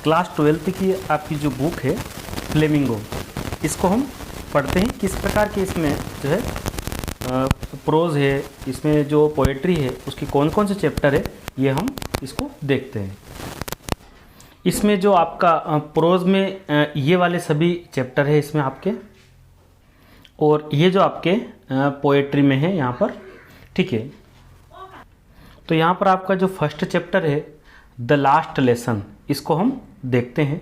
Class 12th की आपकी जो बुक है फ्लेमिंगो, इसको हम पढ़ते हैं किस प्रकार के इसमें जो है प्रोज है, इसमें जो पोएट्री है उसकी कौन कौन से चैप्टर है, ये हम इसको देखते हैं। इसमें जो आपका प्रोज में ये वाले सभी चैप्टर है इसमें आपके, और ये जो आपके पोएट्री में है यहाँ पर, ठीक है। तो यहाँ पर आपका जो फर्स्ट चैप्टर है द लास्ट लेसन, इसको हम देखते हैं।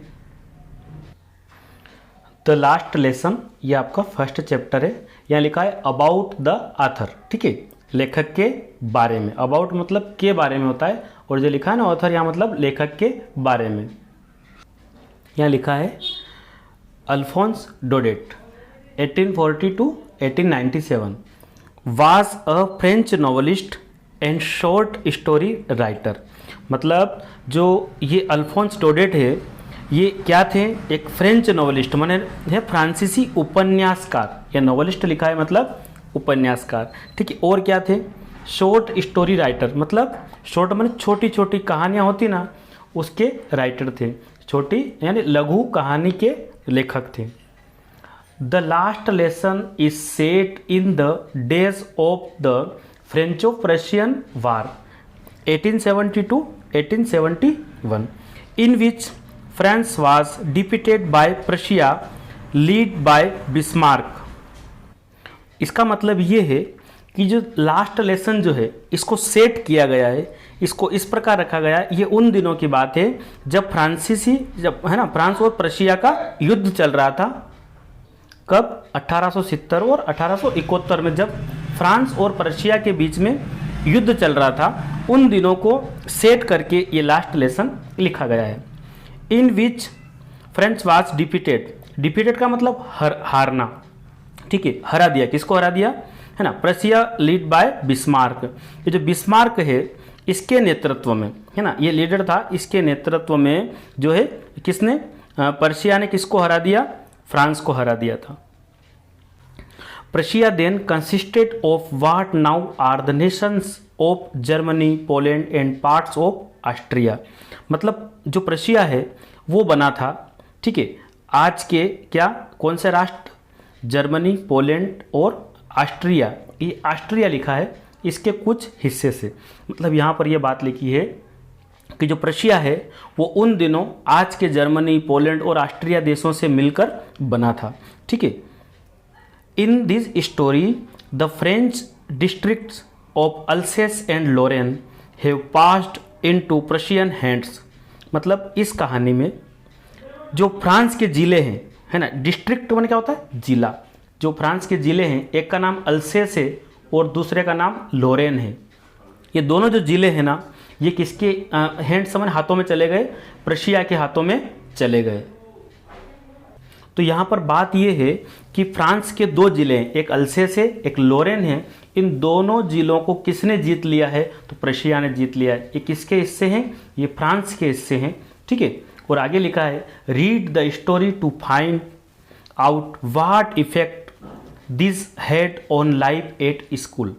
द लास्ट लेसन ये आपका फर्स्ट चैप्टर है। यहाँ लिखा है अबाउट द ऑथर, ठीक है, लेखक के बारे में। अबाउट मतलब के बारे में होता है, और जो लिखा है ना ऑथर, यहाँ मतलब लेखक के बारे में। यहाँ लिखा है Alphonse Daudet 1840 to 1897 was a French novelist and short story writer. मतलब जो ये अल्फोंस डोडेट है, ये क्या थे, एक फ्रेंच नॉवलिस्ट, माने है फ्रांसीसी उपन्यासकार। या नॉवलिस्ट लिखा है मतलब उपन्यासकार, ठीक है। और क्या थे, शॉर्ट स्टोरी राइटर, मतलब शॉर्ट माने छोटी छोटी कहानियाँ होती ना, उसके राइटर थे। छोटी यानी लघु कहानी के लेखक थे। The last lesson is set in the days of the Franco Prussian war 1870 to 1871 in which France was defeated by Prussia led by Bismarck। इसका मतलब ये है कि जो लास्ट लेसन जो है इसको सेट किया गया है, इसको इस प्रकार रखा गया है। ये उन दिनों की बात है जब है ना, फ्रांस और प्रशिया का युद्ध चल रहा था। कब, 1870 और 1871 में, जब फ्रांस और प्रशिया के बीच में युद्ध चल रहा था, उन दिनों को सेट करके ये लास्ट लेसन लिखा गया है। इन विच फ्रेंच वाज डिफीटेड, डिफीटेड का मतलब हारना, ठीक है, हरा दिया। किसको हरा दिया, है ना, प्रशिया लीड बाय बिस्मार्क। ये जो बिस्मार्क है इसके नेतृत्व में, है ना, ये लीडर था, इसके नेतृत्व में जो है किसने, प्रशिया ने किसको हरा दिया, फ्रांस को हरा दिया था। Prussia then consisted of what now are the nations of Germany, Poland and parts of Austria. मतलब जो प्रशिया है वो बना था, ठीक है, आज के क्या, कौन से राष्ट्र, जर्मनी, पोलैंड और ऑस्ट्रिया। ये ऑस्ट्रिया लिखा है इसके कुछ हिस्से से। मतलब यहाँ पर ये बात लिखी है कि जो प्रशिया है वो उन दिनों आज के जर्मनी, पोलैंड और ऑस्ट्रिया देशों से मिलकर बना था, ठीक है। In this story the French districts of Alsace and Lorraine have passed into Prussian hands. मतलब इस कहानी में जो फ्रांस के ज़िले हैं, है ना, डिस्ट्रिक्ट मैंने क्या होता है, जिला। जो फ्रांस के ज़िले हैं, एक का नाम अल्सेस है और दूसरे का नाम लोरेन है। ये दोनों जो ज़िले हैं ना, ये किसके हैंड्स में, हाथों में चले गए, प्रशिया के हाथों में चले गए। तो यहाँ पर बात ये है कि फ्रांस के दो ज़िले हैं, एक अल्सेस है, एक लोरेन है। इन दोनों ज़िलों को किसने जीत लिया है, तो प्रशिया ने जीत लिया है। ये किसके हिस्से हैं, ये फ्रांस के हिस्से हैं, ठीक है। और आगे लिखा है read the story to find out what effect this had on life at school.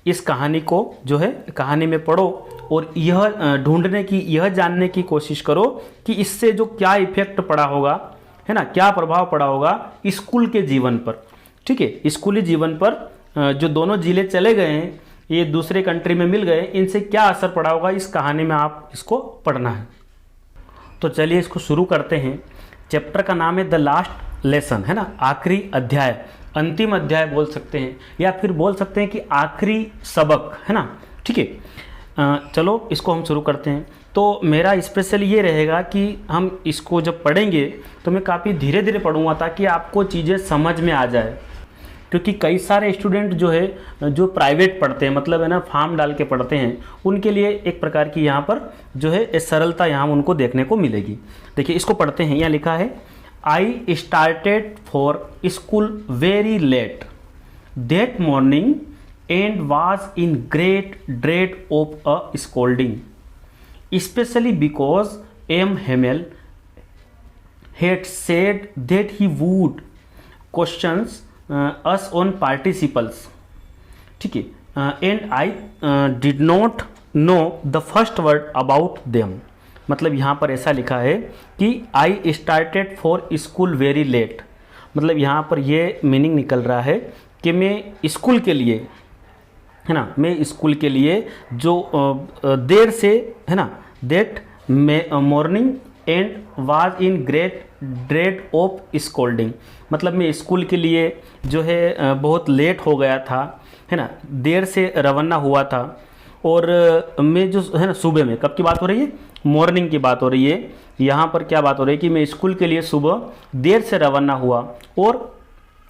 इस कहानी को जो है कहानी में पढ़ो और यह ढूंढने की, यह जानने की कोशिश करो कि इससे जो क्या इफेक्ट पड़ा होगा, है ना, क्या प्रभाव पड़ा होगा स्कूल के जीवन पर, ठीक है। स्कूली जीवन पर जो दोनों जिले चले गए हैं, ये दूसरे कंट्री में मिल गए, इनसे क्या असर पड़ा होगा, इस कहानी में आप इसको पढ़ना है। तो चलिए इसको शुरू करते हैं। चैप्टर का नाम है द लास्ट लेसन, है ना, आखिरी अध्याय, अंतिम अध्याय बोल सकते हैं, या फिर बोल सकते हैं कि आखिरी सबक, है ना, ठीक है। चलो इसको हम शुरू करते हैं। तो मेरा स्पेशल ये रहेगा कि हम इसको जब पढ़ेंगे तो मैं काफ़ी धीरे धीरे पढ़ूंगा ताकि आपको चीज़ें समझ में आ जाए। क्योंकि कई सारे स्टूडेंट जो है जो प्राइवेट पढ़ते हैं, मतलब है ना, फॉर्म डाल के पढ़ते हैं, उनके लिए एक प्रकार की यहाँ पर जो है सरलता यहाँ उनको देखने को मिलेगी। देखिए इसको पढ़ते हैं। यहाँ लिखा है आई started for school very let that morning and was in great dread of a scolding especially because M. Hamel had said that he would questions us on participles, ठीक है, and I did not know the first word about them। मतलब यहाँ पर ऐसा लिखा है कि I started for school very late. मतलब यहाँ पर ये मीनिंग निकल रहा है कि मैं स्कूल के लिए, है ना, मैं स्कूल के लिए जो देर से, है ना, that morning and was in great dread of scolding. मतलब मैं स्कूल के लिए जो है बहुत लेट हो गया था, है ना, देर से रवाना हुआ था। और मैं जो है ना सुबह में, कब की बात हो रही है, मॉर्निंग की बात हो रही है। यहाँ पर क्या बात हो रही है कि मैं स्कूल के लिए सुबह देर से रवाना हुआ। और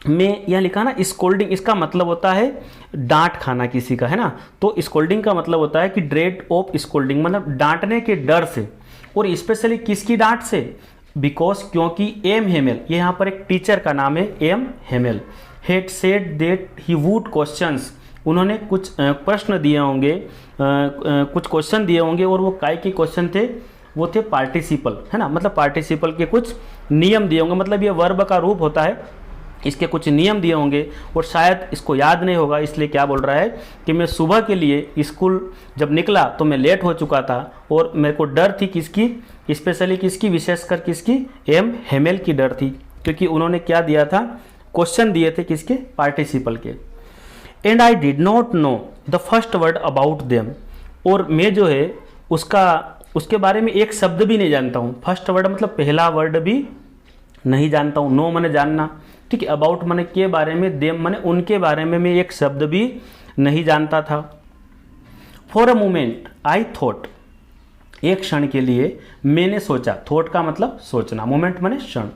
मैं यहाँ लिखा ना स्कोल्डिंग, इसका मतलब होता है डांट खाना किसी का, है ना। तो स्कोल्डिंग का मतलब होता है कि ड्रेड ऑफ स्कोल्डिंग, मतलब डांटने के डर से। और स्पेशली किसकी डांट से, बिकॉज क्योंकि एम हेमेल, ये यहाँ पर एक टीचर का नाम है M Hamel, had said that he would questions, उन्होंने कुछ प्रश्न दिए होंगे, कुछ क्वेश्चन दिए होंगे। और वो काय के क्वेश्चन थे, वो थे पार्टिसिपल, है ना, मतलब पार्टिसिपल के कुछ नियम दिए होंगे। मतलब ये वर्ब का रूप होता है, इसके कुछ नियम दिए होंगे और शायद इसको याद नहीं होगा, इसलिए क्या बोल रहा है कि मैं सुबह के लिए स्कूल जब निकला तो मैं लेट हो चुका था और मेरे को डर थी किसकी, स्पेशली किसकी, विशेषकर किसकी, एम हेमेल की डर थी, क्योंकि उन्होंने क्या दिया था, क्वेश्चन दिए थे किसके, पार्टिसिपल के। And I did not know the first word about them, और मैं जो है उसके बारे में एक शब्द भी नहीं जानता हूँ। फर्स्ट वर्ड मतलब पहला वर्ड भी नहीं जानता हूँ, नो माने जानना, ठीक है, अबाउट माने के बारे में, देम माने उनके बारे में मैं एक शब्द भी नहीं जानता था। For a moment I thought, एक क्षण के लिए मैंने सोचा, थॉट का मतलब सोचना, मोमेंट माने क्षण,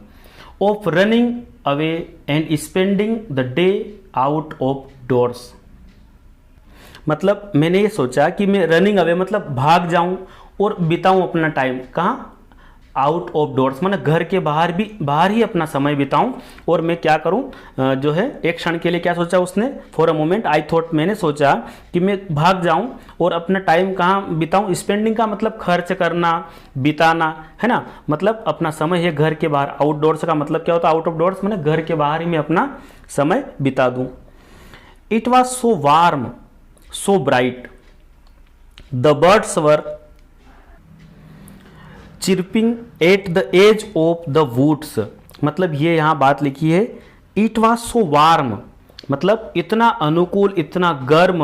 of running away and spending the day out of doors. मतलब मैंने ये सोचा कि मैं रनिंग अवे मतलब भाग जाऊं और बिताऊं अपना टाइम, कहाँ, आउट ऑफ डोर्स, मतलब घर के बाहर ही अपना समय बिताऊं। और मैं क्या करूं, जो है एक क्षण के लिए क्या सोचा उसने, for a moment I thought, मैंने सोचा कि मैं भाग जाऊं और अपना टाइम कहाँ बिताऊं। स्पेंडिंग का मतलब खर्च करना, बिताना, है ना, मतलब अपना समय है घर के बाहर। आउटडोर्स का मतलब क्या होता है, आउट ऑफ डोर्स मतलब घर के बाहर ही मैं अपना समय बिता दूं। It was so warm so bright the birds were chirping at the edge of the woods. मतलब ये यहाँ बात लिखी है, इट वॉज सो वार्म मतलब इतना अनुकूल, इतना गर्म,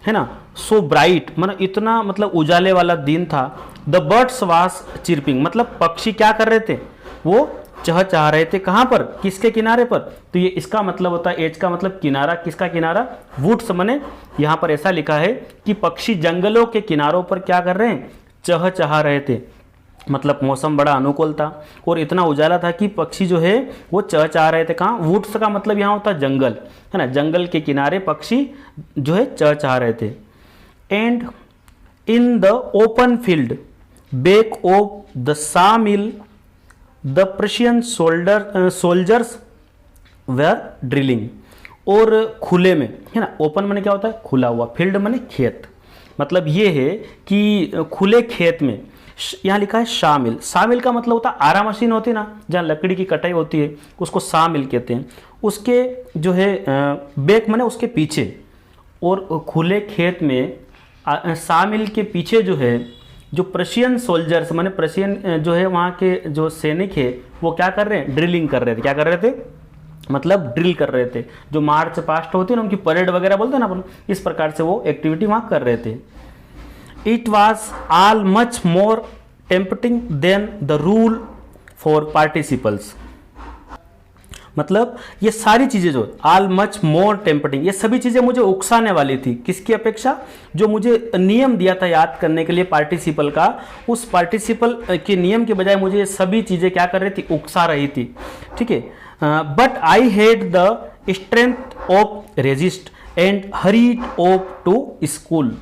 है ना, सो ब्राइट मतलब इतना, मतलब उजाले वाला दिन था। द बर्ड्स वाज चिरपिंग मतलब पक्षी क्या कर रहे थे, वो चहचहा रहे थे, कहाँ पर, किसके किनारे पर। तो ये इसका मतलब होता है, एज का मतलब किनारा, किसका किनारा, वुड्स, मने यहाँ पर ऐसा लिखा है कि पक्षी जंगलों के किनारों पर क्या कर रहे हैं, चहचहा रहे थे। मतलब मौसम बड़ा अनुकूल था और इतना उजाला था कि पक्षी जो है वो चहचहा रहे थे। कहाँ, वुड्स का मतलब यहाँ होता है जंगल, है ना, जंगल के किनारे पक्षी जो है चहचहा रहे थे। And in the open field back of the saw mill the Prussian soldiers were drilling. और खुले में, है ना, ओपन माने क्या होता है, खुला हुआ, फील्ड माने खेत, मतलब ये है कि खुले खेत में, यहाँ लिखा है शामिल। शामिल का मतलब होता है आरा मशीन होती है ना, जहाँ लकड़ी की कटाई होती है, उसको शामिल कहते हैं। उसके जो है बैक माने उसके पीछे, और खुले खेत में शामिल के पीछे जो है, जो प्रशियन सोल्जर्स माने प्रशियन जो है वहाँ के जो सैनिक है वो क्या कर रहे हैं, ड्रिलिंग कर रहे थे। क्या कर रहे थे, मतलब ड्रिल कर रहे थे। जो मार्च पास्ट होती है ना, उनकी परेड वगैरह बोलते हैं ना अपन, इस प्रकार से वो एक्टिविटी वहाँ कर रहे थे। It was all much more tempting than the rule for participles। मतलब ये सारी चीजें जो all much more tempting, ये सभी चीजें मुझे उकसाने वाली थी, किसकी अपेक्षा, जो मुझे नियम दिया था याद करने के लिए पार्टिसिपल का, उस पार्टिसिपल के नियम के बजाय मुझे ये सभी चीजें क्या कर रही थी, उकसा रही थी, ठीक है। But I had the strength of resist and hurried off to school,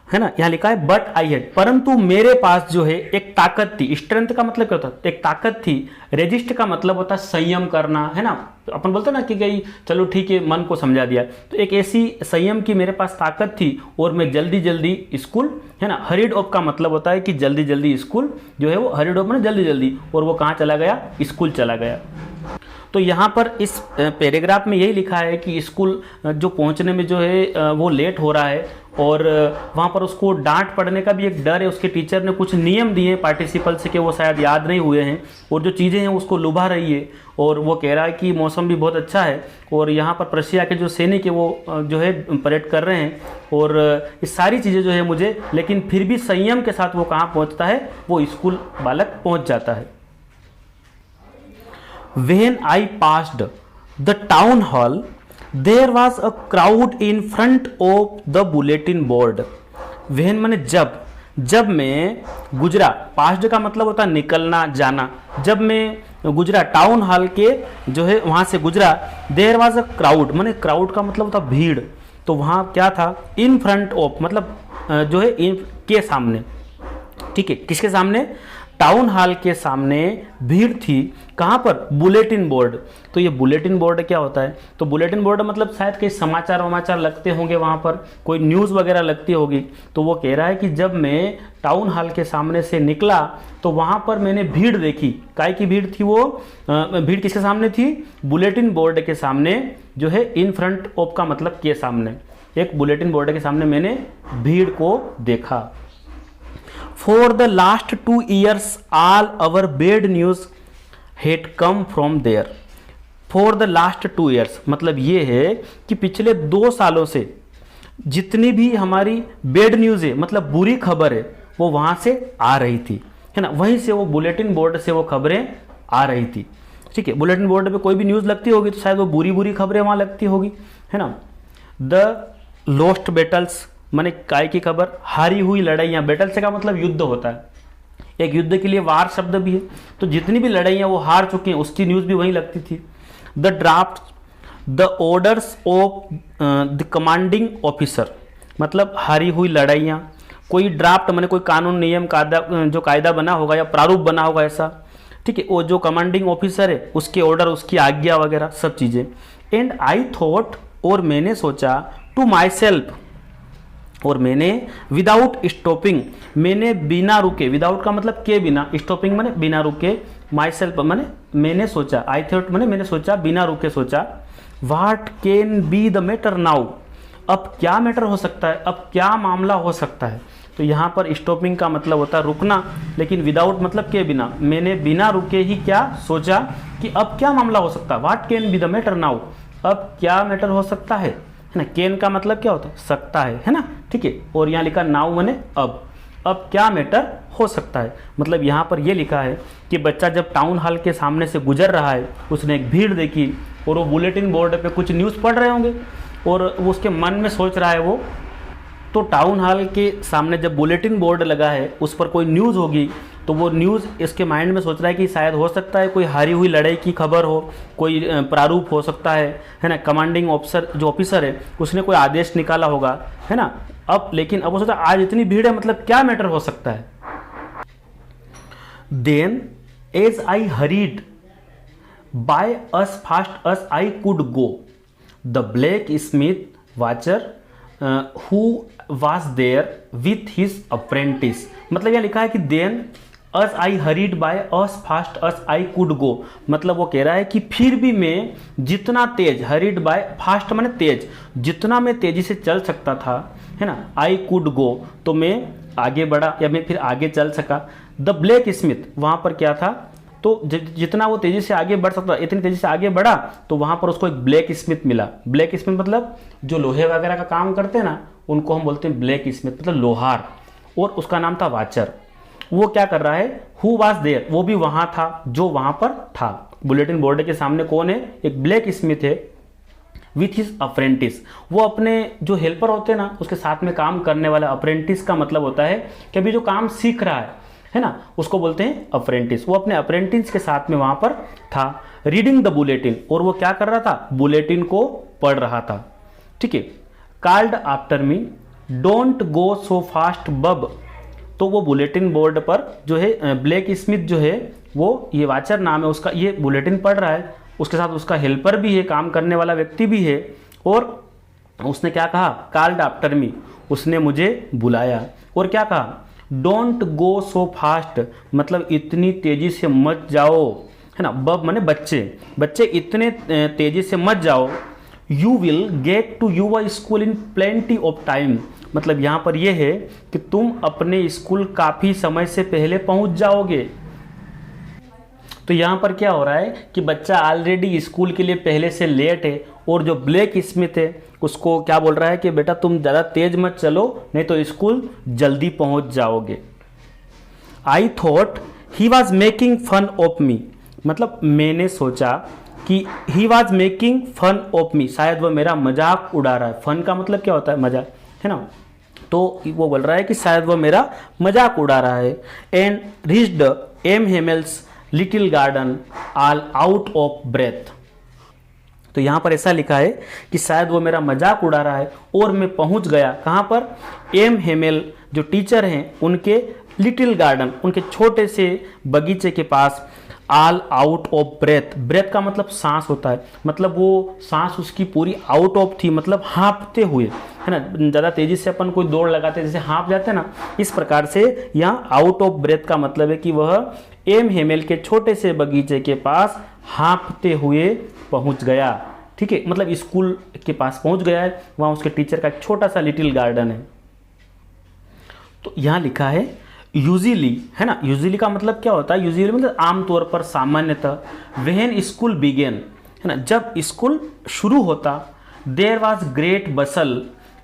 है ना, यहाँ लिखा है बट आई हैड, परंतु मेरे पास जो है एक ताकत थी। स्ट्रेंथ का मतलब क्या होता है, एक ताकत थी। रेजिस्ट का मतलब होता है संयम करना, है ना, अपन बोलते हैं ना कि गई चलो ठीक है, मन को समझा दिया। तो एक ऐसी संयम की मेरे पास ताकत थी और मैं जल्दी जल्दी स्कूल, है ना, हरीड ऑफ का मतलब होता है कि जल्दी जल्दी स्कूल जो है वो, हरीड ऑफ मतलब जल्दी जल्दी, और वो कहाँ चला गया, स्कूल चला गया। तो यहाँ पर इस पैराग्राफ में यही लिखा है कि स्कूल जो पहुँचने में जो है वो लेट हो रहा है, और वहाँ पर उसको डांट पड़ने का भी एक डर है। उसके टीचर ने कुछ नियम दिए पार्टिसिपल से कि वो शायद याद नहीं हुए हैं, और जो चीज़ें हैं उसको लुभा रही है। और वो कह रहा है कि मौसम भी बहुत अच्छा है, और यहाँ पर प्रशिया के जो सैनिक है वो जो है परेड कर रहे हैं, और ये सारी चीज़ें जो है मुझे, लेकिन फिर भी संयम के साथ वो कहाँ पहुँचता है, वो स्कूल बालक पहुँच जाता है। When I passed the town hall, there was a crowd in front of the bulletin board. When माने जब मैं गुजरा, पास्ड का मतलब होता है निकलना जाना, जब मैं गुजरा टाउन हॉल के जो है वहाँ से गुजरा, देयर वाज अ क्राउड, माने क्राउड का मतलब होता भीड़, तो वहाँ क्या था, इन फ्रंट ऑफ मतलब जो है इन के सामने, ठीक है, किसके सामने, टाउन हॉल के सामने भीड़ थी। कहाँ पर, बुलेटिन बोर्ड। तो ये बुलेटिन बोर्ड क्या होता है, तो बुलेटिन बोर्ड मतलब शायद कई समाचार लगते होंगे, वहाँ पर कोई न्यूज़ वगैरह लगती होगी। तो वो कह रहा है कि जब मैं टाउन हॉल के सामने से निकला तो वहाँ पर मैंने भीड़ देखी। काय की भीड़ थी वो, भीड़ किसके सामने थी, बुलेटिन बोर्ड के सामने, जो है इन फ्रंट ऑफ का मतलब के सामने, एक बुलेटिन बोर्ड के सामने मैंने भीड़ को देखा। For the last 2 years, all our bad news had come from there. For the last 2 years मतलब ये है कि पिछले 2 सालों से जितनी भी हमारी बेड न्यूज़ है, मतलब बुरी खबर है, वो वहाँ से आ रही थी, है ना, वहीं से वो बुलेटिन बोर्ड से वो खबरें आ रही थी। ठीक है, बुलेटिन बोर्ड पे कोई भी न्यूज़ लगती होगी तो शायद वो बुरी खबरें वहाँ लगती होगी, है ना। द लॉस्ट बैटल्स माने काय की खबर, हारी हुई लड़ाइयाँ, बैटल से का मतलब युद्ध होता है, एक युद्ध के लिए वार शब्द भी है, तो जितनी भी लड़ाइयाँ वो हार चुके हैं उसकी न्यूज़ भी वहीं लगती थी। The draft, the orders of the commanding officer मतलब हारी हुई लड़ाइयाँ, कोई ड्राफ्ट माने कोई कानून नियम जो कायदा बना होगा या प्रारूप बना होगा ऐसा, ठीक है, वो जो कमांडिंग ऑफिसर है उसके ऑर्डर, उसकी आज्ञा वगैरह सब चीज़ें। एंड आई थॉट, और मैंने सोचा, टू माई सेल्फ, और मैंने विदाउट स्टॉपिंग, मैंने बिना रुके, विदाउट का मतलब के बिना, स्टॉपिंग माने बिना रुके, माई सेल्फ माने मैंने सोचा, आई थॉट माने मैंने सोचा, बिना रुके सोचा, what can be the matter now, अब क्या मैटर हो सकता है, अब क्या मामला हो सकता है। तो यहाँ पर स्टॉपिंग का मतलब होता है रुकना, लेकिन विदाउट मतलब के बिना, मैंने बिना रुके ही क्या सोचा कि अब क्या मामला हो सकता है, what can be the matter now, अब क्या मैटर हो सकता है ना। कैन का मतलब क्या होता है, सकता है ना, ठीक है, और यहाँ लिखा नाउ माने अब क्या मैटर हो सकता है, मतलब यहाँ पर ये लिखा है कि बच्चा जब टाउन हॉल के सामने से गुजर रहा है, उसने एक भीड़ देखी और वो बुलेटिन बोर्ड पे कुछ न्यूज़ पढ़ रहे होंगे और वो उसके मन में सोच रहा है वो, तो टाउन हॉल के सामने जब बुलेटिन बोर्ड लगा है उस पर कोई न्यूज़ होगी, तो वो न्यूज़ इसके माइंड में सोच रहा है कि शायद हो सकता है कोई हारी हुई लड़ाई की खबर हो, कोई प्रारूप हो सकता है ना, कमांडिंग ऑफिसर जो ऑफिसर है उसने कोई आदेश निकाला होगा, है ना। अब लेकिन अब वो सोचा आज इतनी भीड़ है, मतलब क्या मैटर हो सकता है। Then as I hurried by as fast as I could go, the blacksmith Wachter who was there with his apprentice, मतलब यह लिखा है कि then as I hurried by as fast as I could go, मतलब वो कह रहा है कि फिर भी मैं जितना तेज, हरीड बाय फास्ट माने तेज, जितना मैं तेजी से चल सकता था, है ना, आई कुड गो, तो मैं आगे बढ़ा या मैं फिर आगे चल सका। द ब्लैक स्मिथ, वहाँ पर क्या था, तो जितना वो तेजी से आगे बढ़ सकता, इतनी तेजी से आगे बढ़ा तो वहाँ पर उसको एक ब्लैक स्मिथ मिला। ब्लैक स्मिथ मतलब जो लोहे वगैरह का काम करते हैं ना, उनको हम बोलते हैं ब्लैक स्मिथ, मतलब लोहार, और उसका नाम था वाचर। वो क्या कर रहा है, हु वाज देयर, वो भी वहाँ था, जो वहाँ पर था। बुलेटिन बोर्ड के सामने कौन है, एक ब्लैक स्मिथ है, विथ हिज अप्रेंटिस, वो अपने जो हेल्पर होते हैं ना उसके साथ में काम करने वाला। अप्रेंटिस का मतलब होता है कि अभी जो काम सीख रहा है ना, उसको बोलते हैं अप्रेंटिस। वो अपने अप्रेंटिस के साथ में वहाँ पर था, रीडिंग द बुलेटिन, और वो क्या कर रहा था, बुलेटिन को पढ़ रहा था, ठीक है। Called after me don't go so fast बब, तो वो बुलेटिन बोर्ड पर जो है ब्लैक स्मिथ जो है वो, ये वाचर नाम है उसका, ये बुलेटिन पढ़ रहा है, उसके साथ उसका हेल्पर भी है, काम करने वाला व्यक्ति भी है, और उसने क्या कहा, कॉल्ड आफ्टर मी, उसने मुझे बुलाया, और क्या कहा, डोंट गो सो फास्ट, मतलब इतनी तेजी से मत जाओ, है ना। बब माने बच्चे, बच्चे इतने तेजी से मत जाओ। You will get to your school in plenty of time, मतलब यहाँ पर यह है कि तुम अपने स्कूल काफ़ी समय से पहले पहुँच जाओगे। तो यहाँ पर क्या हो रहा है कि बच्चा ऑलरेडी स्कूल के लिए पहले से लेट है, और जो ब्लैक स्मिथ है उसको क्या बोल रहा है कि बेटा तुम ज़्यादा तेज मत चलो, नहीं तो स्कूल जल्दी पहुँच जाओगे। I thought he was making fun of me, मतलब मैंने सोचा कि he was making fun of me, शायद वह मेरा मजाक उड़ा रहा है। फन का मतलब क्या होता है, मजाक, है ना। तो वो बोल रहा है कि शायद वह मेरा मजाक उड़ा रहा है। And reached M Hamel's little garden all out of breath, तो यहाँ पर ऐसा लिखा है कि शायद वो मेरा मजाक उड़ा रहा है, और मैं पहुँच गया कहाँ पर, एम हेमेल जो टीचर हैं उनके लिटिल गार्डन, उनके छोटे से बगीचे के पास। All out of breath, breath का मतलब सांस होता है, मतलब वो सांस उसकी पूरी आउट ऑफ थी, मतलब हाँफते हुए, है ना। ज़्यादा तेज़ी से अपन कोई दौड़ लगाते हैं जैसे हाँफ जाते हैं ना, इस प्रकार से यहाँ आउट ऑफ ब्रेथ का मतलब है कि वह एम हेमेल के छोटे से बगीचे के पास हाँफते हुए पहुँच गया। ठीक है, मतलब स्कूल के पास पहुँच गया है, वहाँ उसके टीचर का एक छोटा सा लिटिल गार्डन है। तो यहाँ लिखा है यूजली, है ना। यूजली का मतलब क्या होता है, यूजली मतलब आमतौर पर, सामान्यतः। व्हेन स्कूल बिगेन, है ना, जब स्कूल शुरू होता। There was great bustle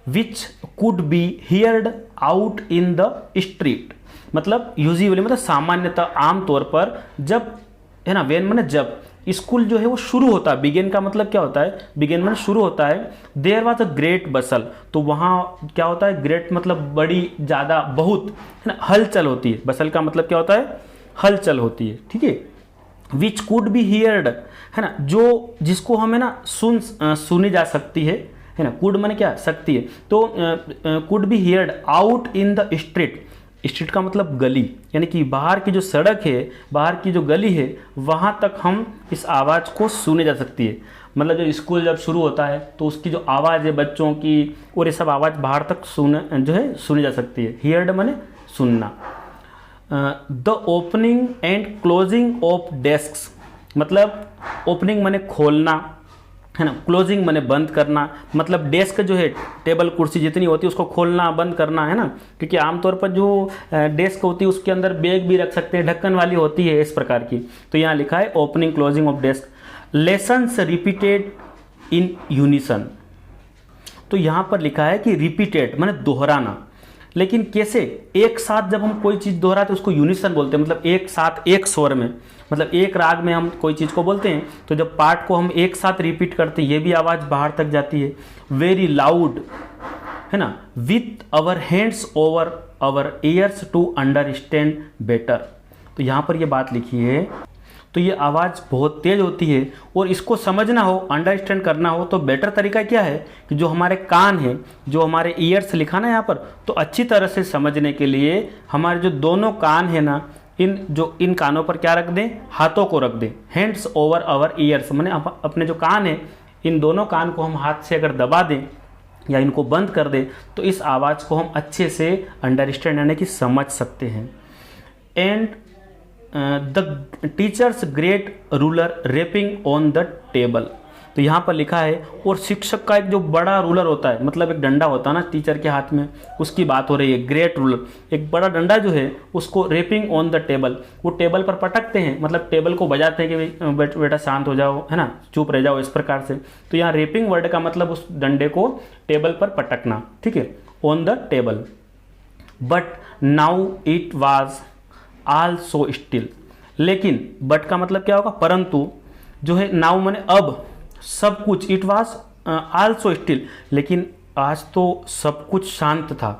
which could be heard out in the street, मतलब यूजली मतलब सामान्यतः, आमतौर पर, जब, है ना। व्हेन माने जब स्कूल जो है वो शुरू होता है, बिगेन का मतलब क्या होता है, बिगेन मतलब शुरू होता है। देयर वॉज अ ग्रेट बसल, तो वहाँ क्या होता है, ग्रेट मतलब बड़ी, ज़्यादा, बहुत, है ना, हलचल होती है। बसल का मतलब क्या होता है, हलचल होती है। ठीक है, विच कुड बी हियर्ड, है ना, जो जिसको हमें ना सुनी जा सकती है ना। कुड माने क्या, सकती है, तो could be heard out in the street, street का मतलब गली, यानी कि बाहर की जो सड़क है, बाहर की जो गली है, वहाँ तक हम इस आवाज़ को सुने जा सकती है। मतलब जो स्कूल जब शुरू होता है तो उसकी जो आवाज़ है बच्चों की, और ये सब आवाज़ बाहर तक सुनी जा सकती है। हियर्ड माने सुनना। The opening and closing of desks, मतलब ओपनिंग माने खोलना, है ना, क्लोजिंग माने बंद करना, मतलब डेस्क जो है, टेबल कुर्सी जितनी होती है उसको खोलना बंद करना, है ना। क्योंकि आमतौर पर जो डेस्क होती है उसके अंदर बैग भी रख सकते हैं, ढक्कन वाली होती है, इस प्रकार की। तो यहाँ लिखा है opening closing of desk. Lessons repeated in unison, तो यहाँ पर लिखा है कि रिपीटेड माने दोहराना, लेकिन कैसे, एक साथ जब हम कोई चीज़ दोहराते उसको यूनिसन बोलते हैं, मतलब एक साथ एक स्वर में, मतलब एक राग में हम कोई चीज़ को बोलते हैं। तो जब पार्ट को हम एक साथ रिपीट करते हैं, ये भी आवाज़ बाहर तक जाती है। वेरी लाउड, है ना, with our hands over our ears to understand better, तो यहाँ पर ये बात लिखी है। तो ये आवाज़ बहुत तेज़ होती है, और इसको समझना हो, अंडरस्टैंड करना हो, तो बेटर तरीका क्या है कि जो हमारे कान हैं, जो हमारे ईयर्स लिखा ना यहाँ पर, तो अच्छी तरह से समझने के लिए हमारे जो दोनों कान हैं ना, इन कानों पर क्या रख दें, हाथों को रख दें। हैंड्स ओवर आवर ईयर्स माने अपने जो कान हैं, इन दोनों कान को हम हाथ से अगर दबा दें या इनको बंद कर दें, तो इस आवाज़ को हम अच्छे से अंडरस्टैंड यानी कि समझ सकते हैं। And the teachers great ruler rapping on the table, तो यहाँ पर लिखा है, और शिक्षक का एक जो बड़ा रूलर होता है, मतलब एक डंडा होता है ना टीचर के हाथ में, उसकी बात हो रही है। ग्रेट रूलर, एक बड़ा डंडा जो है उसको रेपिंग ऑन द टेबल, वो टेबल पर पटकते हैं, मतलब टेबल को बजाते हैं कि बेटा शांत हो जाओ, है ना, चुप रह जाओ, इस प्रकार से। तो यहाँ रेपिंग वर्ड का मतलब उस डंडे को टेबल पर पटकना, ठीक है, on the table. But now it was all so still, लेकिन बट का मतलब क्या होगा, परंतु जो है, नाउ माने अब, सब कुछ, इट वॉज आल्सो स्टिल, लेकिन आज तो सब कुछ शांत था।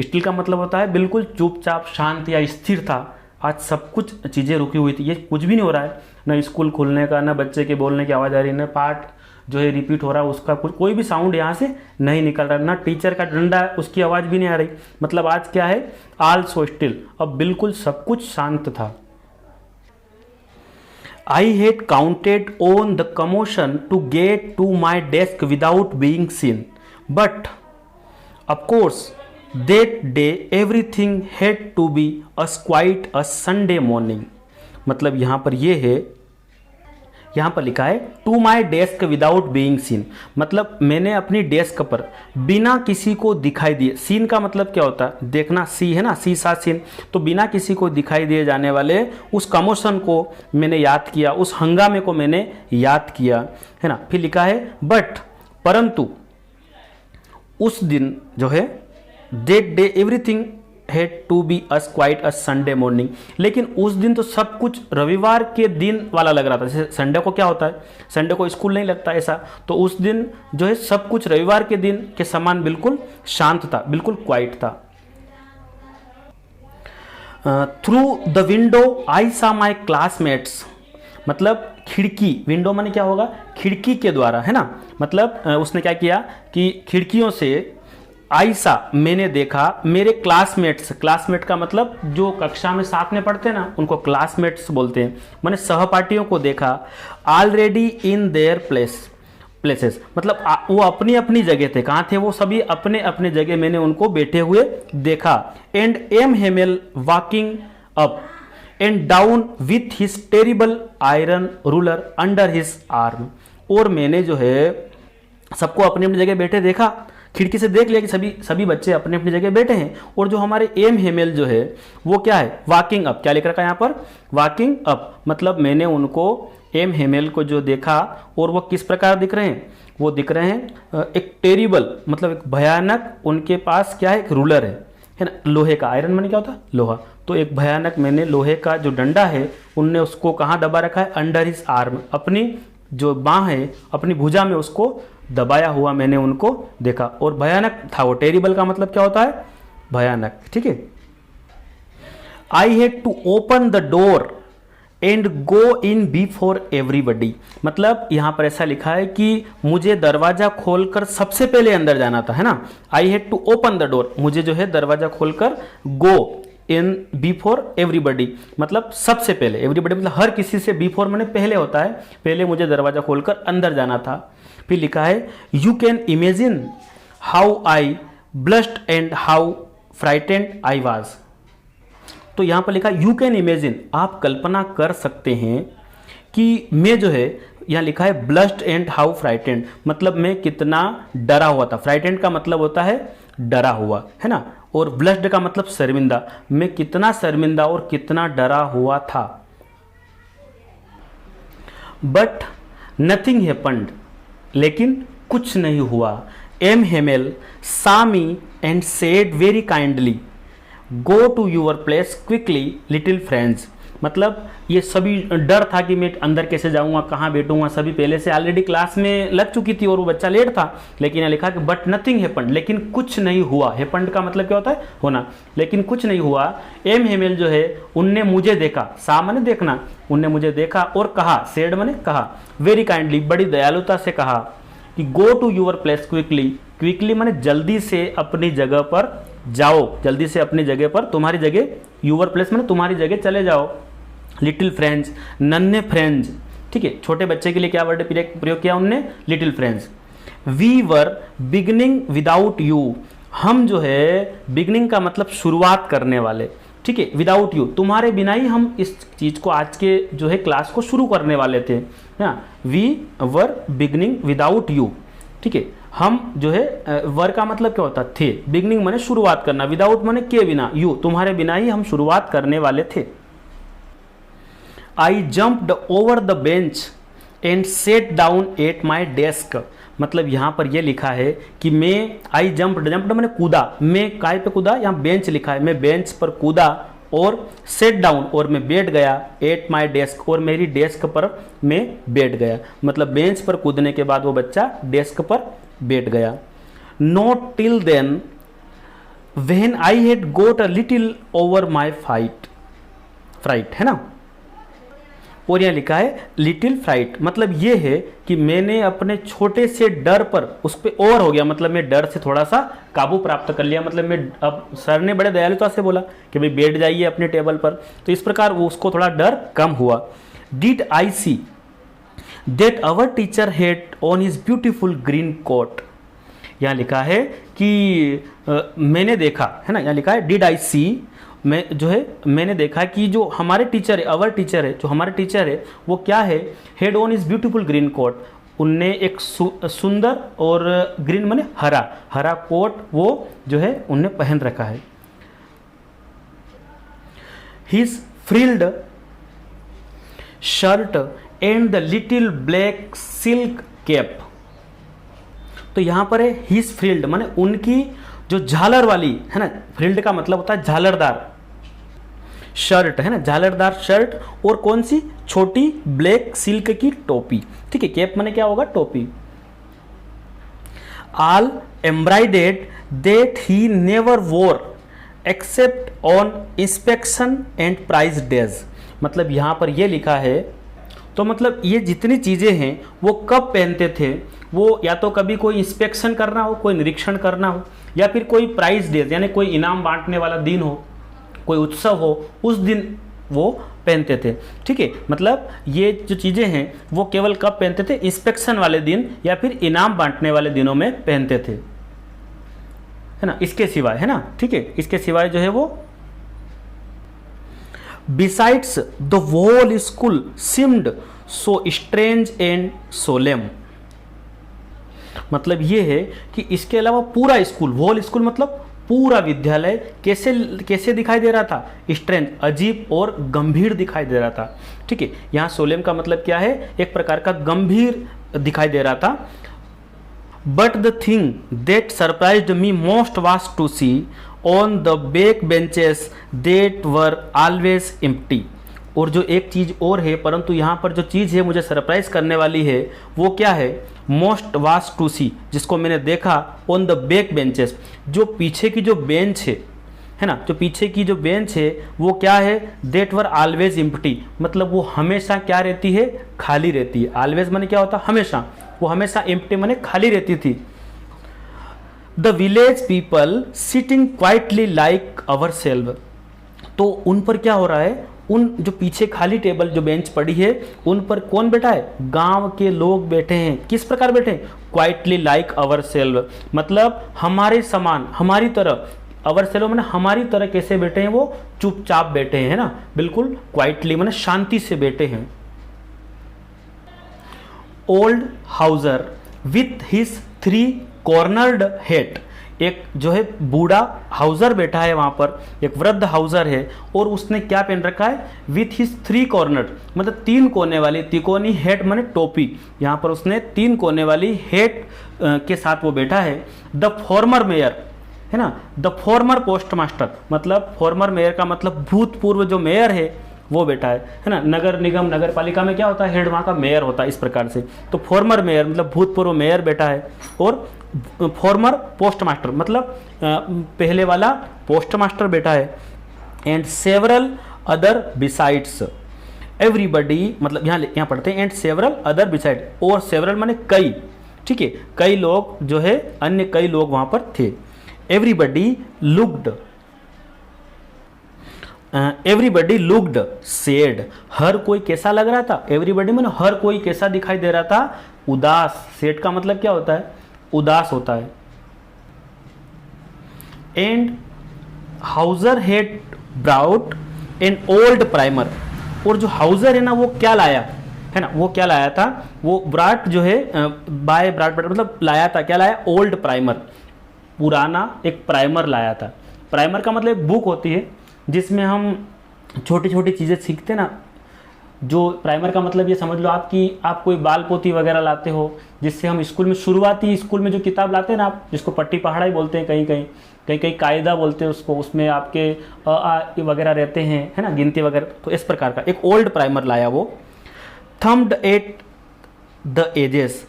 स्टिल का मतलब होता है बिल्कुल चुपचाप, शांत या स्थिर था। आज सब कुछ चीज़ें रुकी हुई थी, ये कुछ भी नहीं हो रहा है, ना स्कूल खुलने का, ना बच्चे के बोलने की आवाज़ आ रही है, ना पार्ट जो है रिपीट हो रहा है उसका कोई भी साउंड यहाँ से नहीं निकल रहा, ना टीचर का डंडा उसकी आवाज़ भी नहीं आ रही। मतलब आज क्या है, आल्सो स्टिल, अब बिल्कुल सब कुछ शांत था। I had counted on the commotion to get to my desk without being seen, but of course that day everything had to be as quiet as Sunday morning। मतलब यहाँ पर ये है यहाँ पर लिखा है to my desk without being seen, मतलब मैंने अपनी डेस्क पर बिना किसी को दिखाई दिए, सीन का मतलब क्या होता है देखना, सी है ना, सी सा सीन, तो बिना किसी को दिखाई दिए जाने वाले उस कमोशन को मैंने याद किया, उस हंगामे को मैंने याद किया, है ना। फिर लिखा है बट, परंतु उस दिन जो है that day everything had to be as quiet a Sunday morning, लेकिन उस दिन तो सब कुछ रविवार के दिन वाला लग रहा था। जैसे संडे को क्या होता है, संडे को स्कूल नहीं लगता ऐसा, तो उस दिन जो है सब कुछ रविवार के दिन के समान बिल्कुल शांत था, बिल्कुल क्वाइट था। थ्रू द विंडो आई सा माई क्लासमेट्स, मतलब खिड़की, विंडो माने क्या होगा, खिड़की के द्वारा, है ना, मतलब उसने क्या किया कि खिड़कियों से आइसा मैंने देखा मेरे क्लासमेट्स, क्लासमेट का मतलब जो कक्षा में साथ में पढ़ते हैं ना उनको क्लासमेट्स बोलते हैं, मैंने सहपाठियों को देखा, ऑलरेडी इन देयर प्लेसेस, मतलब वो अपनी अपनी जगह थे, कहाँ थे वो सभी, अपने अपने जगह मैंने उनको बैठे हुए देखा। And M Hamel walking up and down with his terrible iron ruler under his arm, और मैंने जो है सबको अपनी अपनी जगह बैठे देखा, खिड़की से देख लिया कि सभी बच्चे अपने अपनी जगह बैठे हैं, और जो हमारे एम हेमेल जो है वो क्या है, वॉकिंग अप, क्या लिख रखा है यहाँ पर, वॉकिंग अप, मतलब मैंने उनको एम हेमेल को जो देखा, और वो किस प्रकार दिख रहे हैं, वो दिख रहे हैं एक टेरिबल, मतलब एक भयानक, उनके पास क्या है, एक रूलर है ना, लोहे का, आयरन माने क्या होता है, लोहा, तो एक भयानक मैंने लोहे का जो डंडा है उनने उसको कहाँ दबा रखा है, अंडर हिज आर्म, अपनी जो बाँह है अपनी भुजा में उसको दबाया हुआ मैंने उनको देखा, और भयानक था वो, टेरिबल का मतलब क्या होता है, भयानक, ठीक है। I had to open the door and go in before everybody, मतलब यहां पर ऐसा लिखा है कि मुझे दरवाजा खोलकर सबसे पहले अंदर जाना था, है ना। I had to open the door, मुझे जो है दरवाजा खोलकर, गो इन बिफोर एवरीबडी, मतलब सबसे पहले, एवरीबडी मतलब हर किसी से, बिफोर मैंने पहले होता है, पहले मुझे दरवाजा खोलकर अंदर जाना था। फिर लिखा है you can imagine how I blushed and how frightened I was, तो यहां पर लिखा यू कैन इमेजिन, आप कल्पना कर सकते हैं कि मैं जो है, यहां लिखा है ब्लश्ड एंड हाउ फ्राइटेंड, मतलब मैं कितना डरा हुआ था, फ्राइटेंड का मतलब होता है डरा हुआ, है ना, और ब्लश्ड का मतलब शर्मिंदा, मैं कितना शर्मिंदा और कितना डरा हुआ था। बट नथिंग हैपेंड, लेकिन कुछ नहीं हुआ। M Hamel saw me and said very kindly go to your place quickly little friends, मतलब ये सभी डर था कि मैं अंदर कैसे जाऊंगा, कहाँ बैठूंगा, सभी पहले से ऑलरेडी क्लास में लग चुकी थी और वो बच्चा लेट था, लेकिन यहाँ लिखा कि बट नथिंग हैपेंड, लेकिन कुछ नहीं हुआ, हैपेंड का मतलब क्या होता है, होना, लेकिन कुछ नहीं हुआ। एम हेमेल जो है उनने मुझे देखा, सा माने देखना, उनने मुझे देखा और कहा, सेड माने कहा, वेरी काइंडली बड़ी दयालुता से कहा कि go to your place quickly, quickly माने जल्दी से अपनी जगह पर जाओ, जल्दी से अपनी जगह पर, तुम्हारी जगह, यूर प्लेस माने तुम्हारी जगह चले जाओ। लिटिल फ्रेंड्स, नन्हे फ्रेंड्स, ठीक है, छोटे बच्चे के लिए क्या वर्ड प्रयोग किया उनने, little friends. We were beginning without you, हम जो है, बिगनिंग का मतलब शुरुआत करने वाले, ठीक है, विदाउट यू, तुम्हारे बिना ही हम इस चीज को, आज के जो है क्लास को शुरू करने वाले थे, we were beginning without you, ठीक है, हम जो है, वर का मतलब क्या होता थे, बिगनिंग माने शुरुआत करना, विदाउट माने के बिना, यू तुम्हारे बिना ही हम शुरुआत करने वाले थे। आई jumped over the bench and set down at my desk, मतलब यहाँ पर यह लिखा है कि मैं, आई जम्प्ड, जम्प्ड मैंने कूदा, मैं काय पे कूदा, यहाँ बेंच लिखा है, मैं बेंच पर कूदा, और सेट डाउन, और मैं बैठ गया, एट माई डेस्क, और मेरी डेस्क पर मैं बैठ गया, मतलब बेंच पर कूदने के बाद वो बच्चा डेस्क पर बैठ गया। Not till then when I had got a little over my fright, है ना, और यहाँ लिखा है लिटिल फ्राइट, मतलब ये है कि मैंने अपने छोटे से डर पर उस पर और हो गया, मतलब मैं डर से थोड़ा सा काबू प्राप्त कर लिया, मतलब मैं, अब सर ने बड़े दयालुता से बोला कि भाई बैठ जाइए अपने टेबल पर, तो इस प्रकार वो उसको थोड़ा डर कम हुआ। Did I see that our teacher had on his beautiful green coat, यहाँ लिखा है कि मैंने देखा, है ना, यहाँ लिखा है डिड आई सी मैंने देखा कि जो हमारे टीचर है, अवर टीचर है, जो हमारे टीचर है वो क्या है, had on his beautiful green coat, उनने एक सुंदर और ग्रीन माने हरा हरा कोट वो जो है उनने पहन रखा है। His frilled shirt and the little black silk cap. तो यहां पर है हिज फ्रिल्ड माने उनकी जो झालर वाली है ना, फ्रिल्ड का मतलब होता है झालरदार शर्ट है ना, झालरदार शर्ट और कौन सी छोटी ब्लैक सिल्क की टोपी। ठीक है, कैप माने क्या होगा, टोपी। All embroidered that he never wore except on inspection and prize days. मतलब यहां पर यह लिखा है, तो मतलब ये जितनी चीजें हैं वो कब पहनते थे, वो या तो कभी कोई इंस्पेक्शन करना हो, कोई निरीक्षण करना हो, या फिर कोई प्राइस डेज यानी कोई इनाम बांटने वाला दिन हो, कोई उत्सव हो, उस दिन वो पहनते थे। ठीक है, मतलब ये जो चीज़ें हैं वो केवल कब पहनते थे, इंस्पेक्शन वाले दिन या फिर इनाम बांटने वाले दिनों में पहनते थे, है ना, इसके सिवाय, है ना। ठीक है, इसके सिवाय जो है वो besides the whole school seemed so strange and solemn. मतलब ये है कि इसके अलावा पूरा स्कूल, होल स्कूल मतलब पूरा विद्यालय कैसे कैसे दिखाई दे रहा था, स्ट्रेंज अजीब और गंभीर दिखाई दे रहा था। ठीक है, यहाँ सोलेम का मतलब क्या है, एक प्रकार का गंभीर दिखाई दे रहा था। But the thing that surprised me most was to see on the back benches that were always empty. और जो एक चीज़ और है, परंतु यहाँ पर जो चीज़ है मुझे सरप्राइज करने वाली है वो क्या है, मोस्ट वाज टू सी, जिसको मैंने देखा ऑन द बैक बेंचेस, जो पीछे की जो बेंच है ना, जो पीछे की जो बेंच है वो क्या है, देट वर ऑलवेज एम्प्टी, मतलब वो हमेशा क्या रहती है, खाली रहती है। ऑलवेज माने क्या होता है, हमेशा, वो हमेशा एम्प्टी माने खाली रहती थी। The village people sitting quietly like ourselves. तो उन पर क्या हो रहा है, उन जो पीछे खाली टेबल जो बेंच पड़ी है उन पर कौन बैठा है, गांव के लोग बैठे हैं। किस प्रकार बैठे हैं, क्वाइटली लाइक अवर सेल्व, मतलब हमारे समान, हमारी तरह। अवर सेल्व मैंने हमारी तरह कैसे बैठे हैं, वो चुपचाप बैठे हैं, है ना, बिल्कुल क्वाइटली मैंने शांति से बैठे हैं। Old Houser with his 3 cornered head, एक जो है बूढ़ा हाउजर बैठा है वहां पर, एक वृद्ध हाउजर है, और उसने क्या पहन रखा है, विथ हिज 3 कॉर्नर, मतलब 3 कोने वाली, तिकोनी हेड माने टोपी, यहाँ पर उसने 3 कोने वाली हेड के साथ वो बैठा है। द फॉर्मर मेयर, है ना, द फॉर्मर पोस्ट मास्टर, मतलब फॉर्मर मेयर का मतलब भूतपूर्व जो मेयर है वो बैठा है ना। नगर निगम, नगर पालिका में क्या होता है, हेड वहाँ का मेयर होता है, इस प्रकार से। तो फॉर्मर मेयर मतलब भूतपूर्व मेयर बैठा है, और फॉर्मर पोस्ट मास्टर मतलब पहले वाला पोस्ट मास्टर बैठा है। And several other besides everybody, मतलब यहाँ पढ़ते हैं एंड सेवरल अदर बिसाइड, और सेवरल माने कई। ठीक है, कई लोग जो है, अन्य कई लोग वहां पर थे। एवरीबडी लुक्ड सेड, हर कोई कैसा लग रहा था, एवरीबडी माने हर कोई कैसा दिखाई दे रहा था, उदास। सेड का मतलब क्या होता है, उदास होता है। And Houser had brought an old primer, और जो हाउजर है ना वो क्या लाया है ना, वो क्या लाया था, वो ब्राट जो है बाय ब्राट मतलब लाया था, क्या लाया, ओल्ड प्राइमर, पुराना एक प्राइमर लाया था। प्राइमर का मतलब एक बुक होती है जिसमें हम छोटी छोटी चीज़ें सीखते ना। जो प्राइमर का मतलब ये समझ लो आप कोई बाल पोती वगैरह लाते हो, जिससे हम स्कूल में, शुरुआती स्कूल में जो किताब लाते हैं ना आप, जिसको पट्टी पहाड़ा ही बोलते हैं, कहीं कायदा बोलते हैं उसको, उसमें आपके अ वगैरह रहते हैं, है ना, गिनती वगैरह। तो इस प्रकार का एक ओल्ड प्राइमर लाया वो। Thumbed at the edges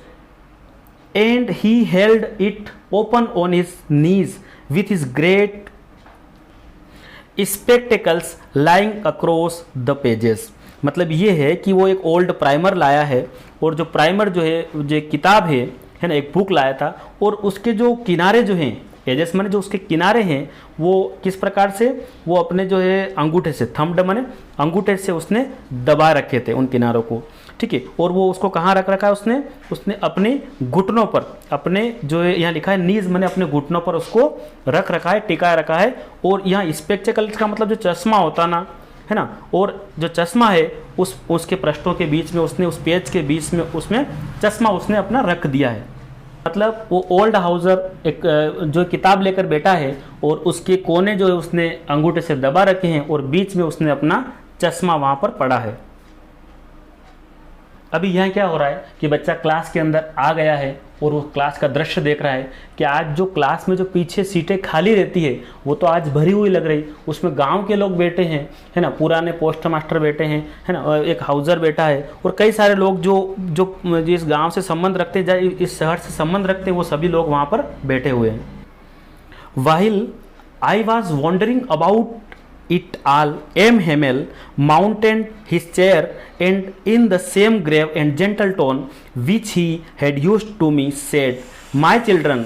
and he held it open on his knees with his great spectacles lying across the pages. मतलब ये है कि वो एक ओल्ड प्राइमर लाया है, और जो प्राइमर जो है, जो किताब है ना, एक बुक लाया था, और उसके जो किनारे जो हैं एजेस माने जो उसके किनारे हैं वो किस प्रकार से, वो अपने जो है अंगूठे से, थंब्ड माने अंगूठे से उसने दबा रखे थे उन किनारों को, ठीक है। और वो उसको कहाँ रख रखा है उसने अपने घुटनों पर, अपने जो है यहाँ लिखा है नीज माने अपने घुटनों पर उसको रख रखा है, टिकाए रखा है। और यहाँ स्पेक्टेकल्स का मतलब जो चश्मा होता ना, है ना, और जो चश्मा है उसके पृष्ठों के बीच में उसने, उस पेज के बीच में उसमें चश्मा उसने अपना रख दिया है। मतलब वो ओल्ड हाउजर एक जो किताब लेकर बैठा है और उसके कोने जो है उसने अंगूठे से दबा रखे हैं और बीच में उसने अपना चश्मा वहाँ पर पड़ा है। अभी यहाँ क्या हो रहा है कि बच्चा क्लास के अंदर आ गया है और वो क्लास का दृश्य देख रहा है कि आज जो क्लास में जो पीछे सीटें खाली रहती है वो तो आज भरी हुई लग रही, उसमें गांव के लोग बैठे हैं, है ना, पुराने पोस्ट मास्टर बैठे हैं, है ना, एक हाउसर बैठा है और कई सारे लोग जो इस गांव से संबंध रखते हैं, इस शहर से संबंध रखते हैं, वो सभी लोग वहाँ पर बैठे हुए हैं। While I was wondering about it all, M. Hamel mounted his chair and in the same grave and gentle tone which he had used to me said, "My children,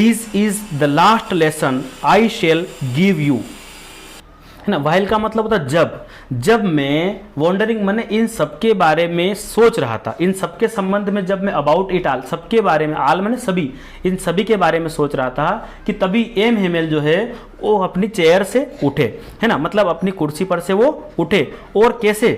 this is the last lesson I shall give you." है ना, while का मतलब होता जब मैं wandering मैंने इन सबके बारे में सोच रहा था, इन सबके संबंध में जब मैं अबाउट इट आल, सबके बारे में, आल मैंने सभी, इन सभी के बारे में सोच रहा था कि तभी एम हेमेल जो है वो अपनी चेयर से उठे, है ना, मतलब अपनी कुर्सी पर से वो उठे। और कैसे,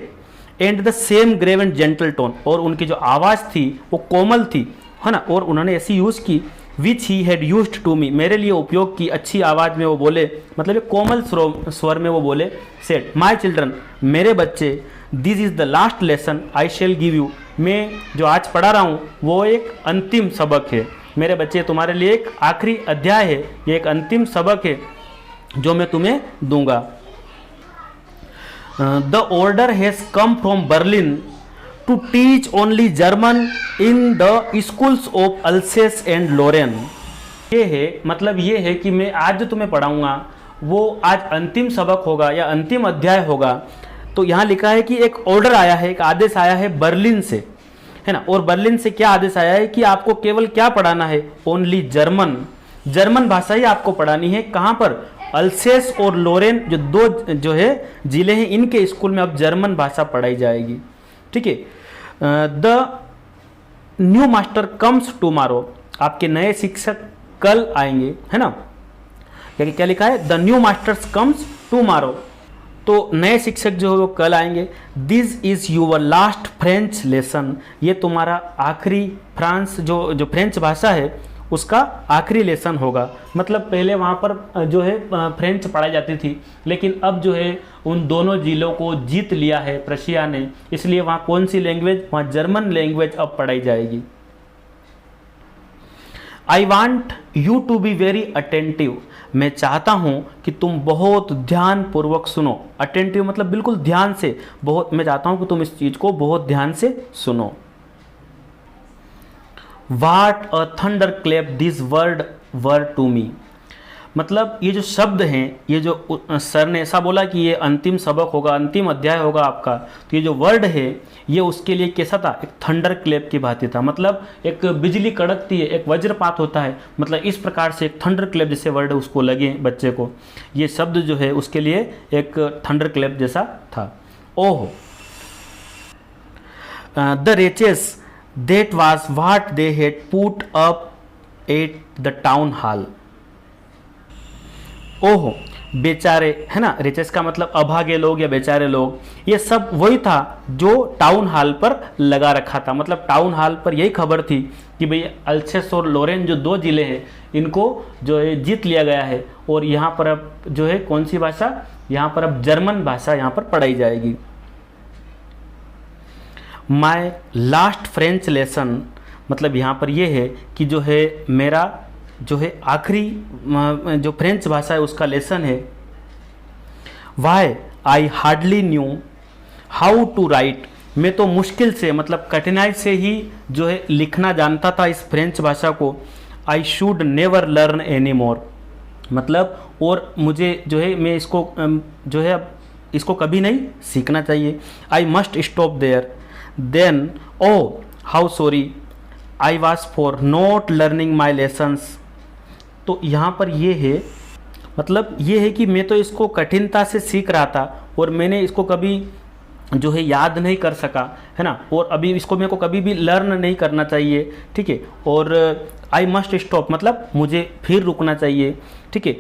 and the same grave and gentle tone, और उनकी जो आवाज़ थी वो कोमल थी, है ना, और उन्होंने ऐसी यूज़ की which he had used to me, मेरे लिए उपयोग की, अच्छी आवाज़ में वो बोले, मतलब एक कोमल स्वर में वो बोले, सेड माई चिल्ड्रन, मेरे बच्चे, this is the last lesson I shall give you, मैं जो आज पढ़ा रहा हूँ वो एक अंतिम सबक है, मेरे बच्चे तुम्हारे लिए एक आखिरी अध्याय है, ये एक अंतिम सबक है जो मैं तुम्हें दूंगा। The order has come from Berlin to teach only German in the schools of Alsace and Lorraine। ये है, मतलब ये है कि मैं आज जो तुम्हें पढ़ाऊंगा वो आज अंतिम सबक होगा या अंतिम अध्याय होगा। तो यहाँ लिखा है कि एक ऑर्डर आया है, एक आदेश आया है बर्लिन से, है ना, और बर्लिन से क्या आदेश आया है कि आपको केवल क्या पढ़ाना है, ओनली जर्मन भाषा ही आपको पढ़ानी है। कहाँ पर, अल्सेस और लोरेन जो दो जो है जिले हैं, इनके स्कूल में अब जर्मन भाषा पढ़ाई जाएगी, ठीक है। The new master comes tomorrow, आपके नए शिक्षक कल आएंगे, है ना, क्या लिखा है, the new masters comes tomorrow, तो नए शिक्षक जो है वो कल आएंगे। This is your last French lesson, ये तुम्हारा आखिरी फ्रांस जो फ्रेंच भाषा है उसका आखिरी लेसन होगा। मतलब पहले वहाँ पर जो है फ्रेंच पढ़ाई जाती थी, लेकिन अब जो है उन दोनों जिलों को जीत लिया है प्रशिया ने, इसलिए वहाँ कौन सी लैंग्वेज, वहाँ जर्मन लैंग्वेज अब पढ़ाई जाएगी। I want you to be very attentive, मैं चाहता हूँ कि तुम बहुत ध्यान पूर्वक सुनो। अटेंटिव मतलब बिल्कुल ध्यान से, बहुत, मैं चाहता हूँ कि तुम इस चीज़ को बहुत ध्यान से सुनो। What a thunderclap these words were to me, मतलब ये जो शब्द हैं, ये जो सर ने ऐसा बोला कि ये अंतिम सबक होगा, अंतिम अध्याय होगा आपका, तो ये जो वर्ड है ये उसके लिए कैसा था, एक थंडर क्लैप की भांति था। मतलब एक बिजली कड़कती है, एक वज्रपात होता है, मतलब इस प्रकार से एक थंडर क्लैप जैसे वर्ड उसको लगे बच्चे को, ये शब्द जो है उसके लिए एक थंडर क्लैप जैसा था। ओह, the रेचेस, that was what they had put up at the town hall। ओहो, बेचारे, है ना, रिचेस का मतलब अभागे लोग या बेचारे लोग, ये सब वही था जो टाउन हॉल पर लगा रखा था। मतलब टाउन हॉल पर यही खबर थी कि भाई अल्सेस और लोरेन जो दो जिले हैं इनको जो है जीत लिया गया है, और यहाँ पर अब जो है कौन सी भाषा, यहाँ पर अब जर्मन भाषा यहाँ पर पढ़ाई जाएगी। माई लास्ट फ्रेंच लेसन, मतलब यहाँ पर यह है कि जो है मेरा जो है आखिरी जो फ्रेंच भाषा है उसका लेसन है। Why I hardly knew how to write, मैं तो मुश्किल से, मतलब कठिनाई से ही जो है लिखना जानता था इस फ्रेंच भाषा को। I should never learn any more, मतलब और मुझे जो है मैं इसको जो है अब इसको कभी नहीं सीखना चाहिए। I must stop there, then oh how sorry I was for not learning my lessons, तो तो यहाँ पर ये है, मतलब ये है कि मैं तो इसको कठिनता से सीख रहा था और मैंने इसको कभी जो है याद नहीं कर सका, है ना, और अभी इसको मेरे को कभी भी लर्न नहीं करना चाहिए, ठीक है। और आई मस्ट स्टॉप, मतलब मुझे फिर रुकना चाहिए, ठीक है।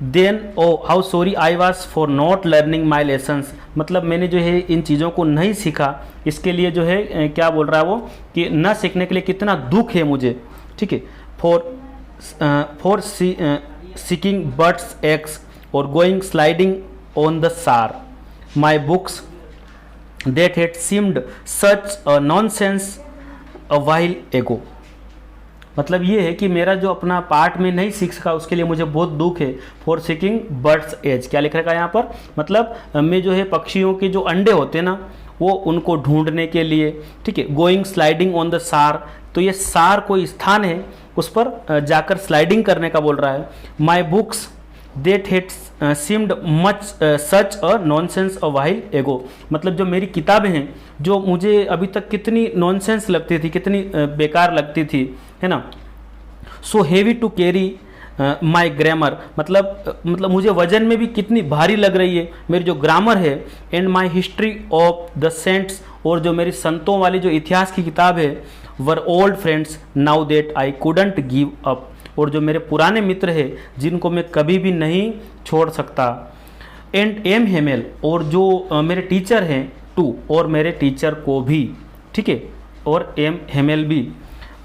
Then oh how sorry I was for not learning my lessons, मतलब मैंने जो है इन चीज़ों को नहीं सीखा, इसके लिए जो है क्या बोल रहा है वो कि न सीखने के लिए कितना दुख है मुझे, ठीक है। फॉर सीकिंग बर्ड्स एग्स और गोइंग स्लाइडिंग ऑन द सार my books that had seemed such a nonsense a while ago। मतलब ये है कि मेरा जो अपना पार्ट में नहीं सीख सका उसके लिए मुझे बहुत दुख है। फॉर सीकिंग बर्ड्स एज, क्या लिख रखा है यहाँ पर, मतलब मैं जो है पक्षियों के जो अंडे होते हैं ना वो उनको ढूंढने के लिए, ठीक है। गोइंग स्लाइडिंग ऑन द सार, तो ये सार कोई स्थान है उस पर जाकर स्लाइडिंग करने का बोल रहा है। My books that had seemed much such a nonsense a while ago, मतलब जो मेरी किताबें हैं जो मुझे अभी तक कितनी नॉनसेंस लगती थी, कितनी बेकार लगती थी, है ना। So heavy to carry my grammar, मतलब मुझे वजन में भी कितनी भारी लग रही है मेरी जो ग्रामर है। And my history of the saints, और जो मेरी संतों वाली जो इतिहास की किताब है, were old friends now that I couldn't give up, और जो मेरे पुराने मित्र हैं जिनको मैं कभी भी नहीं छोड़ सकता। एंड एम हेमेल, और जो मेरे टीचर हैं टू, और मेरे टीचर को भी, ठीक है, और एम हेमेल भी।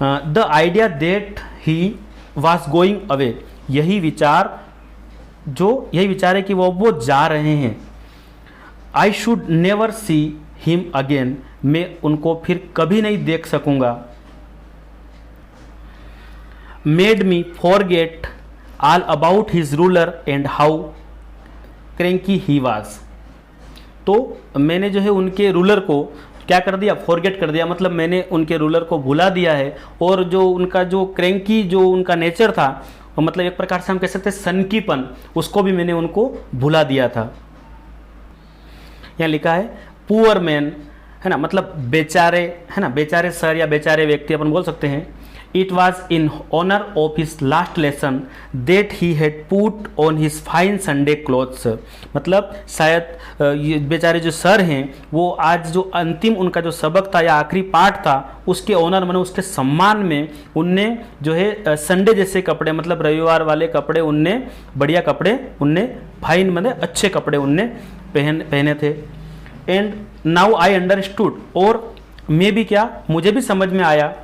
The idea that he was going away, यही विचार है कि वो जा रहे हैं। I should never see him again, मैं उनको फिर कभी नहीं देख सकूंगा। Made me forget all about his ruler and how cranky he was, तो मैंने जो है उनके रूलर को क्या कर दिया, फॉरगेट कर दिया, मतलब मैंने उनके रूलर को भुला दिया है। और जो उनका जो क्रैंकी जो उनका नेचर था, मतलब एक प्रकार से हम कह सकते हैं सनकीपन, उसको भी मैंने उनको भुला दिया था। यहाँ लिखा है पुअर मैन, है ना, मतलब बेचारे, है ना, बेचारे सर या बेचारे व्यक्ति अपन बोल सकते हैं। It was in honor of his last lesson that he had put on his fine Sunday clothes, मतलब शायद ये बेचारे जो सर हैं वो आज जो अंतिम उनका जो सबक था या आखिरी पाठ था उसके ऑनर माने उसके सम्मान में उनने जो है संडे जैसे कपड़े, मतलब रविवार वाले कपड़े, उनने बढ़िया कपड़े, उनने फाइन मतलब अच्छे कपड़े उनने पहने थे। एंड नाउ आई अंडरस्टूड, और मैं भी क्या, मुझे भी समझ में आया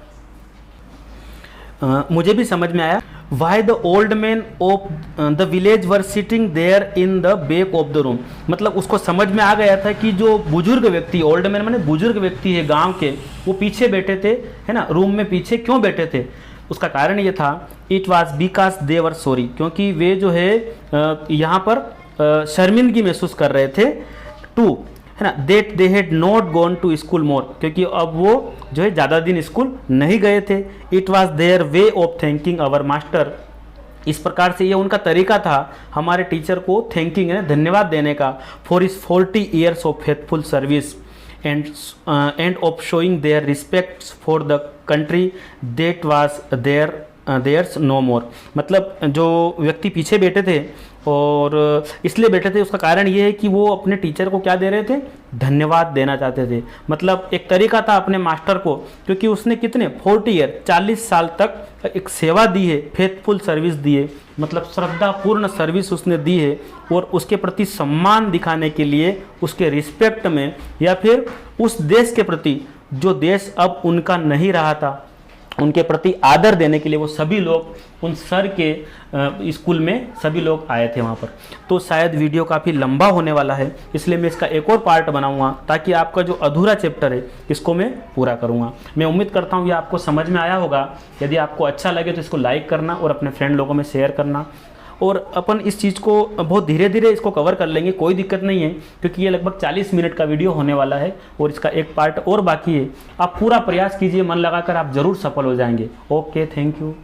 why the old man of the village were sitting there in the back of the room, मतलब उसको समझ में आ गया था कि जो बुजुर्ग व्यक्ति, ओल्ड मैन माने बुजुर्ग व्यक्ति है गांव के, वो पीछे बैठे थे, है ना, रूम में पीछे क्यों बैठे थे। उसका कारण ये था, it was because they were sorry, क्योंकि वे जो है यहाँ पर शर्मिंदगी महसूस कर रहे थे। टू, है ना, that they had not gone to school more, क्योंकि अब वो जो है ज़्यादा दिन स्कूल नहीं गए थे। It was their way of thanking our master, इस प्रकार से ये उनका तरीका था हमारे टीचर को थैंकिंग है धन्यवाद देने का, for is 40 years of faithful service and of showing their respect for the country that was theirs no more, मतलब जो व्यक्ति पीछे बैठे थे और इसलिए बैठे थे उसका कारण ये है कि वो अपने टीचर को क्या दे रहे थे, धन्यवाद देना चाहते थे। मतलब एक तरीका था अपने मास्टर को, क्योंकि उसने कितने 40 year 40 साल तक एक सेवा दी है, फेथफुल सर्विस दी है, मतलब श्रद्धापूर्ण सर्विस उसने दी है, और उसके प्रति सम्मान दिखाने के लिए उसके रिस्पेक्ट में, या फिर उस देश के प्रति जो देश अब उनका नहीं रहा था उनके प्रति आदर देने के लिए वो सभी लोग उन सर के स्कूल में सभी लोग आए थे वहाँ पर। तो शायद वीडियो काफ़ी लंबा होने वाला है, इसलिए मैं इसका एक और पार्ट बनाऊंगा ताकि आपका जो अधूरा चैप्टर है इसको मैं पूरा करूँगा। मैं उम्मीद करता हूँ ये आपको समझ में आया होगा। यदि आपको अच्छा लगे तो इसको लाइक करना और अपने फ्रेंड लोगों में शेयर करना, और अपन इस चीज़ को बहुत धीरे धीरे इसको कवर कर लेंगे, कोई दिक्कत नहीं है, क्योंकि ये लगभग 40 मिनट का वीडियो होने वाला है और इसका एक पार्ट और बाकी है। आप पूरा प्रयास कीजिए, मन लगाकर, आप ज़रूर सफल हो जाएंगे। Okay, thank you.